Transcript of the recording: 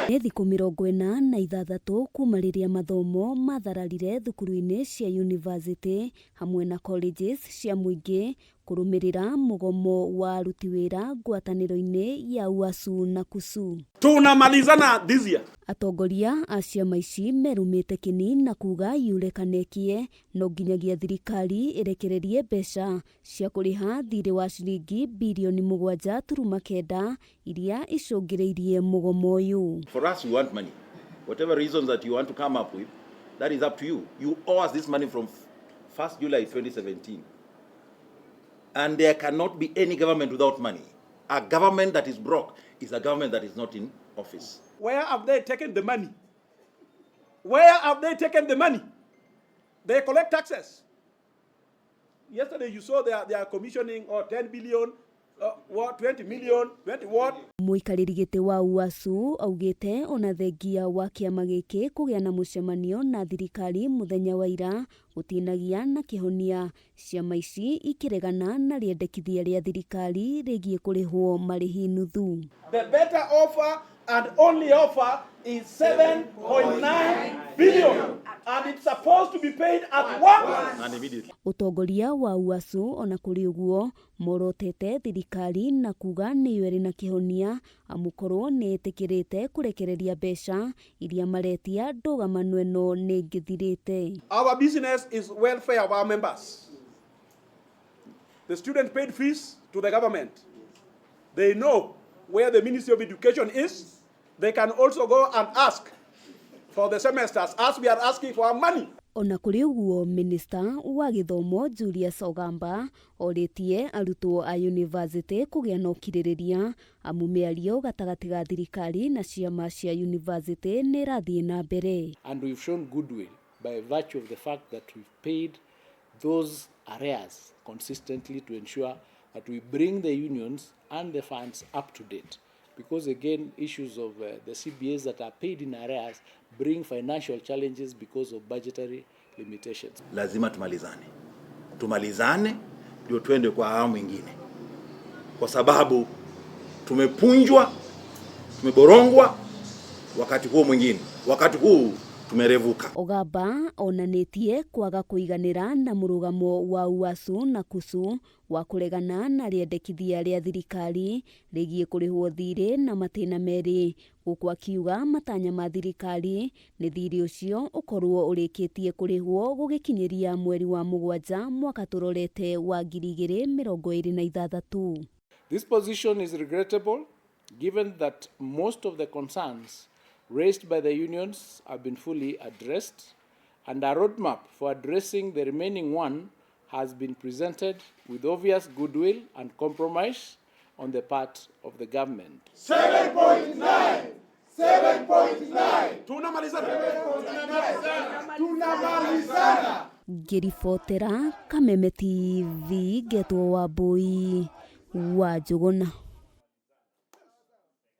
Nĩ thikũ 46 kuma rĩrĩa mathomo mathararire thukuru-inĩ cia university hamwe na colleges cia mũingĩ kũrũmĩrĩra mugomo wa aruti wĩra ngwatanĩro-inĩ ya UASU na KUSU. Tunamalizana this year. Atongoria a ciama ici merumĩte kĩni na kuga yurekanĩkie no nginyagia thirikari ĩrekererie mbeca cia kũrĩha thirĩ wa ciringi birioni 7.9 iria icũngĩrĩirie mugomo ũyũ. For us, we want money. Whatever reasons that you want to come up with, that is up to you. You owe us this money from 1st July 2017. And there cannot be any government without money. A government that is broke is a government that is not in office. Where have they taken the money? Where have they taken the money? They collect taxes. Yesterday you saw they are commissioning 10 billion, 20 million, 20 what? Mũikarĩri gĩtĩ wa UASU augĩte ona thengia wa kĩama gĩkĩ kũgĩa na mũcemanio na thirikari mũthenya wa ira gũtinagia na kĩhonia ciama ici ikĩregana na rĩendekithia rĩa thirikari rĩgiĩ kũrĩhwo marĩhi nuthu. The better offer and only offer is 7.9 billion and it's supposed to be paid at once And immediately. Utongoria wa UASU ona kũrĩ ũguo morotete thirikari na kuga nĩ ĩrĩ na kĩhonia amukorwo nĩ ĩtĩkĩrĩte kũrekereria mbeca iria maretia ndũgamano ĩno nĩ ngĩthirĩte. Our business is welfare of our members. The students paid fees to the government. They know where the Ministry of Education is. They can also go and ask for the semesters as we are asking for our money. Ona kũrĩ ũguo Minister wa Gĩthomo Julius Ogamba orĩtie arutwo a university kũgĩa na ũkirĩrĩria amu mĩario gatagatĩ ga thirikari na ciama cia university nĩ rathiĩ na mbere. And we've shown goodwill by virtue of the fact that we've paid those arrears consistently to ensure that we bring the unions and the funds up to date. Because again, issues of the CBAs that are paid in arrears bring financial challenges because of budgetary limitations. Lazima tumalizane ndio twende kwa awamu nyingine, kwa sababu tumepunjwa, tumeborongwa wakati huo mwingine, wakati huu tumerevuka. Ogamba onanĩtie kwaga kũiganĩra na mũrũgamo wa UASU na KUSU wa kũregana na rĩendekithia rĩa thirikari rĩgiĩ kũrĩhwo thirĩ na matĩna merĩ, gũkũ akiuga matanya ma thirikari nĩ thirĩ ũcio ũkorwo ũrĩkĩtie kũrĩhwo gũgĩkinyĩria mweri wa 7 mwaka tũrorete wa 2026. This position is regrettable given that most of the concerns raised by the unions have been fully addressed, and a roadmap for addressing the remaining one has been presented with obvious goodwill and compromise on the part of the government. 7.9! 7.9! Tunamalizana! Ngĩribotera Kameme TV Getwo Wambui wa Njũgũna.